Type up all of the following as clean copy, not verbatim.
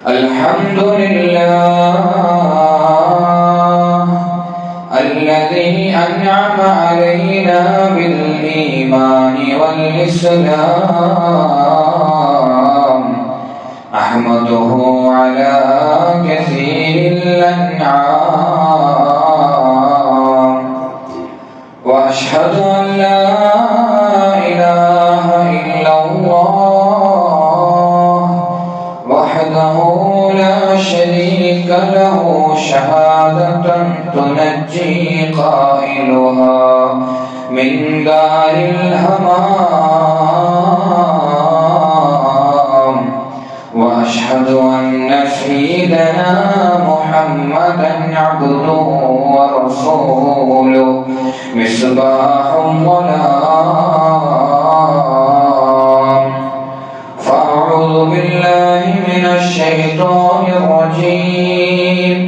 الحمد لله الذي أنعم علينا بالإيمان والإسلام أحمده على كثير الأنعام وأشهد أن لا إله إلا الله وحده لا شريك له شهادة تنجي قائلها من دار الهوام وأشهد أن سيدنا محمدا عبده ورسوله مصباح الظلام فأعوذ بالله من الشيطان الرجيم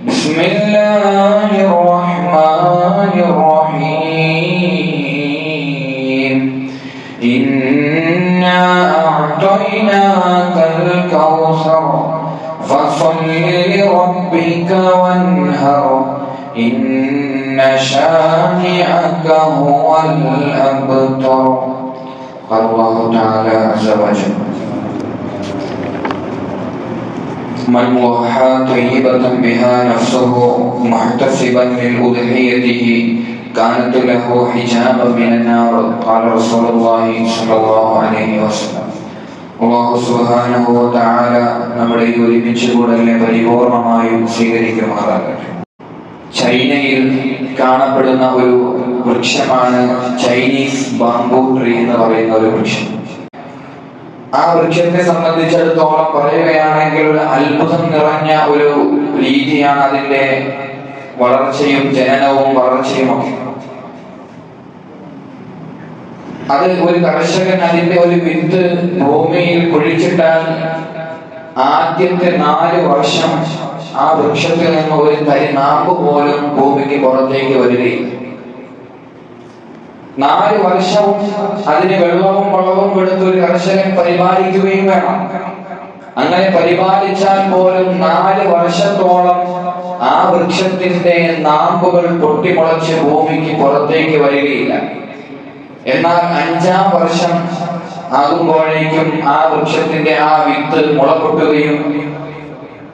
بسم الله الرحمن الرحيم إنا أعطيناك الكوثر فصل لربك وانهر إن شانئك هو الأبتر قال الله تعالى عز وجل من وحى طيبة بها نفسه محتسبا للأضحيته كانت له حجابا من النار قال رسول الله صلى الله عليه وسلم അല്ലാഹു സുബ്ഹാനഹു വ തആല നമ്മുടെ ഈ ഒരുമിച്ച് കൂടലിനെ പരിപൂർണമായും സ്വീകരിക്കുമാറാകട്ടെ. ചൈനയിൽ കാണപ്പെടുന്ന ഒരു വൃക്ഷമാണ് ചൈനീസ് ബാംബു ട്രീ എന്ന് പറയുന്ന ഒരു വൃക്ഷം. ആ വൃക്ഷത്തെ സംബന്ധിച്ചിടത്തോളം പറയുകയാണെങ്കിൽ ഒരു അത്ഭുതം നിറഞ്ഞ ഒരു രീതിയാണ് അതിന്റെ വളർച്ചയും ജനനവും വളർച്ചയും ഒക്കെ. അത് ഒരു കർഷകൻ അതിന്റെ ഒരു വിത്ത് ഭൂമിയിൽ കുഴിച്ചിട്ടാൽ ആദ്യത്തെ 4 വർഷം ആ വൃക്ഷത്തിൽ നിന്ന് ഒരു തരി നാമ്പ് പോലും ഭൂമിക്ക് പുറത്തേക്ക് വരികയില്ല. 4 വർഷവും അതിന് വെള്ളവും വളവും കൊടുത്ത് ഒരു കർഷകൻ പരിപാലിക്കുകയും വേണം. അങ്ങനെ പരിപാലിച്ചാൽ പോലും 4 വർഷത്തോളം ആ വൃക്ഷത്തിന്റെ നാമ്പുകൾ പൊട്ടിമുളച്ച് ഭൂമിക്ക് പുറത്തേക്ക് വരികയില്ല. എന്നാൽ 5-ാം വർഷം ആകുമ്പോഴേക്കും ആ വൃക്ഷത്തിന്റെ ആ വിത്ത് മുളപൊട്ടുകയും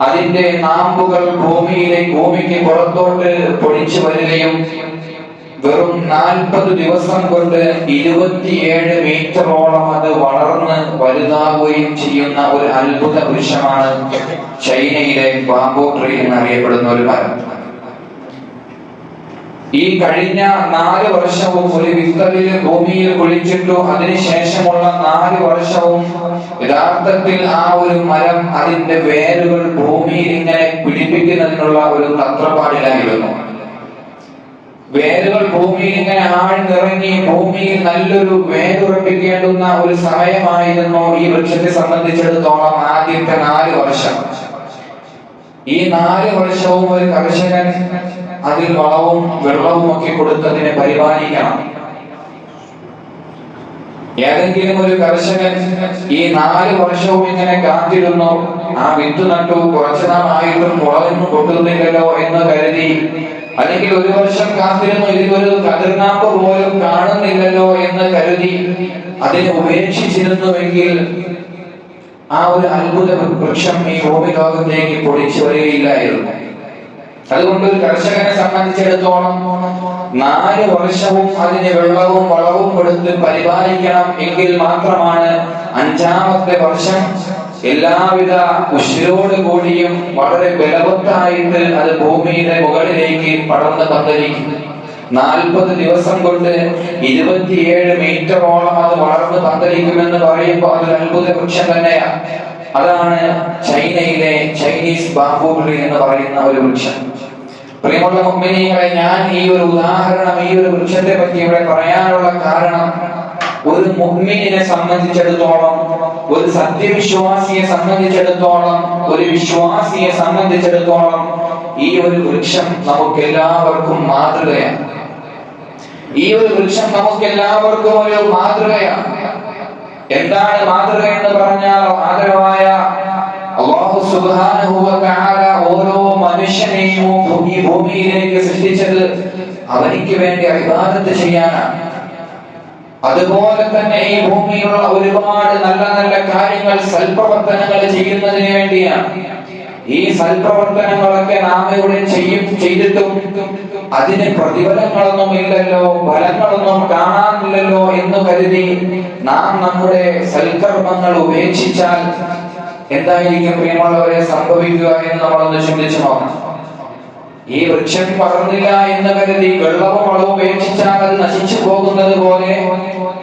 അതിന്റെ നാമ്പുകൾ ഭൂമിക്ക് പുറത്തോട്ട് പൊടിച്ചു വരികയും വെറും 40 ദിവസം കൊണ്ട് 27 മീറ്ററോളം അത് വളർന്ന് വലുതാവുകയും ചെയ്യുന്ന ഒരു അത്ഭുത വൃക്ഷമാണ് ചൈനയിലെ ബാംബു ട്രീ എന്നറിയപ്പെടുന്ന ഒരു മരം. ഈ കഴിഞ്ഞ 4 വർഷവും ഒരു വിത്തലിൽ ഭൂമിയിൽ കുഴിച്ചിട്ടു അതിനുശേഷമുള്ള 4 വർഷവും യഥാർത്ഥത്തിൽ ആ ഒരു മരം അതിന്റെ വേരുകൾ ഭൂമിയിൽ ഇങ്ങനെ പിടിപ്പിക്കുന്നതിനുള്ള ഒരു തത്രപ്പാടിലായിരുന്നു. വേരുകൾ ഭൂമിയിൽ ഇങ്ങനെ ആഴ്ന്നിറങ്ങി ഭൂമിയിൽ നല്ലൊരു വേരുറപ്പിക്കേണ്ടുന്ന ഒരു സമയമായിരുന്നു ഈ വൃക്ഷത്തെ സംബന്ധിച്ചിടത്തോളം ആദ്യത്തെ 4 വർഷം. ഈ 4 വർഷവും ഒരു കർഷകൻ അതിൽ വളവും വെള്ളവും ഒക്കെ കൊടുത്തതിനെ പരിപാലിക്കണം. ഏതെങ്കിലും ഒരു കർഷകൻ ഈ 4 വർഷവും ഇങ്ങനെ കാത്തിരുന്നു, ആ വിത്ത് നട്ടു, കുറച്ചു നാളായിട്ടും മുളയൊന്നും പൊട്ടുന്നില്ലല്ലോ എന്ന് കരുതി, അല്ലെങ്കിൽ 1 വർഷം കാത്തിരുന്നു, ഇതിലൊരു കതിർനാമ്പ് പോലും കാണുന്നില്ലല്ലോ എന്ന് കരുതി അതിനെ ഉപേക്ഷിച്ചിരുന്നുവെങ്കിൽ ആ ഒരു അത്ഭുത വൃക്ഷം ഈ ഭൂമി ലോകത്തേക്ക് പൊടിച്ചു വരികയില്ലായിരുന്നു. അതുകൊണ്ട് ഒരു കർഷകനെ സംബന്ധിച്ചിടത്തോളം 4 വർഷവും അതിന് വെള്ളവും വളവും കൊടുത്ത് പരിപാലിക്കണം. എങ്കിൽ മാത്രമാണ് 5-ാമത്തെ വർഷം എല്ലാവിധ ഉശിരോട് കൂടിയും വളരെ ബലവത്തായിട്ട് അത് ഭൂമിയുടെ മുകളിലേക്ക് പടർന്ന് പന്തലിക്കും. 40 ദിവസം കൊണ്ട് 27 മീറ്ററോളം അത് വളർന്ന് പന്തലിക്കുമെന്ന് പറയുമ്പോൾ അതൊരു അത്ഭുത വൃക്ഷം തന്നെയാണ്. അതാണ് ചൈനയിലെ ചൈനീസ് ബാംബു ട്രീ എന്ന് പറയുന്ന ഒരു വൃക്ഷം. പ്രിയമുള്ള മുഅ്മിനീങ്ങളെ, ഞാൻ ഈ ഒരു ഉദാഹരണം, ഈ ഒരു വൃക്ഷത്തെ പറ്റി ഇവിടെ പറയാനുള്ള കാരണം, ഒരു മുഅ്മിനിനെ സംബന്ധിച്ചിടത്തോളം, ഒരു സത്യവിശ്വാസിയെ സംബന്ധിച്ചിടത്തോളം, ഒരു വിശ്വാസിയെ സംബന്ധിച്ചിടത്തോളം ഈ ഒരു വൃക്ഷം നമുക്ക് എല്ലാവർക്കും മാതൃകയാണ്. ഈ ഒരു വൃക്ഷം നമുക്ക് എല്ലാവർക്കും ഒരു മാതൃകയാണ്. എന്താണ് മാതൃക എന്ന് പറഞ്ഞാൽ, ആദരവായ അല്ലാഹു സുബ്ഹാനഹു വ തആല ഓരോ മനുഷ്യനെയും ഈ ഭൂമിയിലേക്ക് സൃഷ്ടിച്ചത് അവനിക്ക് വേണ്ടി ഇബാദത്ത് ചെയ്യാനാണ്. അതുപോലെ തന്നെ ഈ ഭൂമിയിലുള്ള ഒരുപാട് നല്ല നല്ല കാര്യങ്ങൾ, സൽപ്രവർത്തനങ്ങൾ ചെയ്യുന്നതിന് വേണ്ടിയാണ്. ഈ സൽപ്രവർത്തനങ്ങളൊക്കെ നാം ഇവിടെ ചെയ്തിട്ടും അതിന് പ്രതിഫലങ്ങളൊന്നും ഇല്ലല്ലോ, ഫലങ്ങളൊന്നും കാണാനില്ലല്ലോ എന്ന് കരുതി നാം നമ്മുടെ സൽക്കർമ്മങ്ങൾ ഉപേക്ഷിച്ചാൽ എന്തായിരിക്കും പ്രിയമുള്ളവരെ സംഭവിക്കുക എന്ന് നമ്മളൊന്ന് ചിന്തിച്ചു നോക്കണം. ഈ വൃക്ഷം വളർന്നില്ല എന്ന് കരുതി വെള്ളവും വളവും ഉപേക്ഷിച്ചാൽ അത് നശിച്ചു പോകുന്നത് പോലെ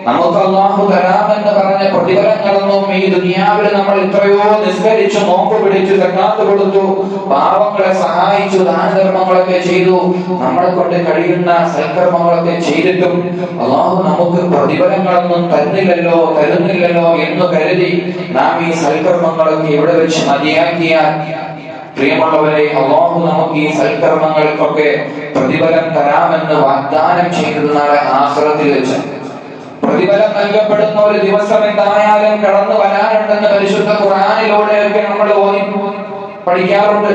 നമുക്ക് അല്ലാഹു തരാമെന്ന് പറഞ്ഞ പ്രതിഫലങ്ങളൊന്നും ഈ ദുനിയാവിൽ നമ്മൾ എത്രയോ നിസ്കരിച്ചു, നോമ്പ് പിടിച്ചു, സക്കാത്ത് കൊടുത്തു, പാവങ്ങളെ സഹായിച്ചു, ദാനധർമ്മങ്ങളൊക്കെ ചെയ്തു, നമ്മളെ കൊണ്ട് കഴിയുന്ന സൽക്കർമ്മങ്ങളൊക്കെ ചെയ്തിട്ടും അല്ലാഹു നമുക്ക് പ്രതിഫലങ്ങളൊന്നും തരുന്നില്ലല്ലോ എന്ന് കരുതി നാം ഈ സൽക്കർമ്മങ്ങളൊക്കെ ഇവിടെ വെച്ച് മതിയാക്കിയാൽ പ്രിയമുള്ളവരെ, അല്ലാഹു നമുക്ക് ഈ സൽക്കർമ്മങ്ങൾക്കൊക്കെ പ്രതിഫലം തരാമെന്ന് വാഗ്ദാനം ചെയ്തത് നാളെ ആഖിറത്തിൽ വെച്ച് പ്രതിഫലം നൽകപ്പെടുന്ന ഒരു ദിവസം എന്തായാലും കടന്നു വരാനുണ്ടെന്ന് പരിശുദ്ധ ഖുർആനിലൂടെയൊക്കെ നമ്മൾ പഠിക്കാറുണ്ട്.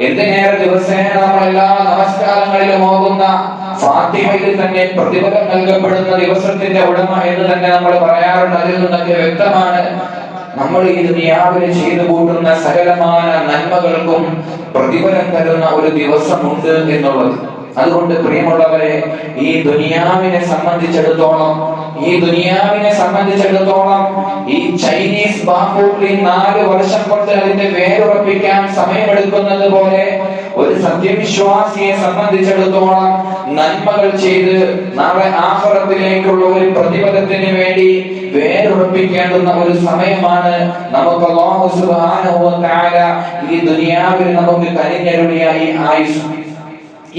എന്തിനേറെ ദിവസേന നമ്മൾ എല്ലാ നമസ്കാരങ്ങളിലും ഓതുന്ന ഫാത്തിഹയിൽ തന്നെ പ്രതിഫലം നൽകപ്പെടുന്ന ദിവസത്തിന്റെ ഉടമ എന്ന് തന്നെ നമ്മൾ പറയാറുണ്ട്. അതിൽ നിന്നൊക്കെ വ്യക്തമാണ് നമ്മൾ ഈ ദുനിയാവിൽ ചെയ്തു കൂട്ടുന്ന സകലമായ നന്മകൾക്കും പ്രതിഫലം തരുന്ന ഒരു ദിവസമുണ്ട് എന്നുള്ളത്. അതുകൊണ്ട് പ്രിയമുള്ളവരെ, ഈ ദുനിയാവിനെ സംബന്ധിച്ചിടത്തോളം ഈ ചൈനീസ് ബാംബൂവിൽ 4 വർഷം കൊണ്ട് അതിന്റെ വേരുറപ്പിക്കാൻ സമയമെടുക്കുന്നത് പോലെ ഒരു സത്യവിശ്വാസിയെ സംബന്ധിച്ചിടത്തോളം നന്മകൾ ചെയ്ത് നാളെ ആഖിറത്തിലേക്കുള്ള ഒരു പ്രതിഫലത്തിന് വേണ്ടി വേരുറപ്പിക്കേണ്ടുന്ന ഒരു സമയമാണ് നമുക്ക് അല്ലാഹു സുബ്ഹാനഹു വ തആല ഈ ദുനിയാവിൽ നമുക്ക് കനിഞ്ഞരുളിയ ഈ ആയുസ്.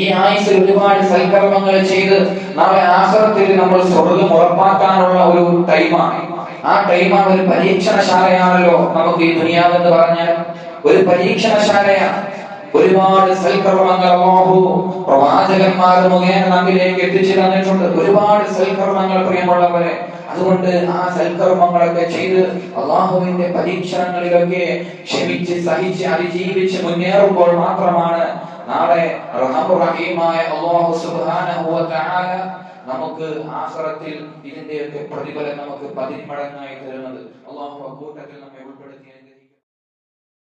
ഈ ആയുസ്സിൽ ഒരുപാട് സൽക്കർമ്മങ്ങൾ ചെയ്ത് നാളെ ആഖിറത്തിൽ നമ്മൾ സ്വർഗ്ഗം ഉറപ്പാക്കാനുള്ള ഒരു ടൈമാണ്. ആ ടൈമാണ് ഒരു പരീക്ഷണശാലയാണല്ലോ. നമുക്ക് ഈ ദുനിയാവ് എന്ന് പറഞ്ഞാൽ ഒരു പരീക്ഷണശാലയാണ്. ഒരുപാട് സൽക്കർമ്മങ്ങൾ അല്ലാഹു പ്രവാചകന്മാർ മുഖേന നമ്മിലേക്ക് എത്തിച്ചു തന്നിട്ടുണ്ട്. ഒരുപാട് സൽക്കർമ്മങ്ങൾ പ്രിയമുള്ളവരെ. അതുകൊണ്ട് ആ സൽക്കർമ്മങ്ങളൊക്കെ ചെയ്ത് അല്ലാഹുവിന്റെ പരീക്ഷണങ്ങളിലൊക്കെ ക്ഷമിച്ച് സഹിച്ച് അതിജീവിച്ച് മുന്നേറുമ്പോൾ മാത്രമാണ് നാളെ റഹീമായ അല്ലാഹു സുബ്ഹാനഹു വ തആല നമുക്ക് ആഖിറത്തിൽ ഇതിന്റെയൊക്കെ പ്രതിഫലം നമുക്ക് 10 മടങ്ങായി തരുന്നത്. അല്ലാഹു അക്കൂട്ടത്തിൽ നമ്മെ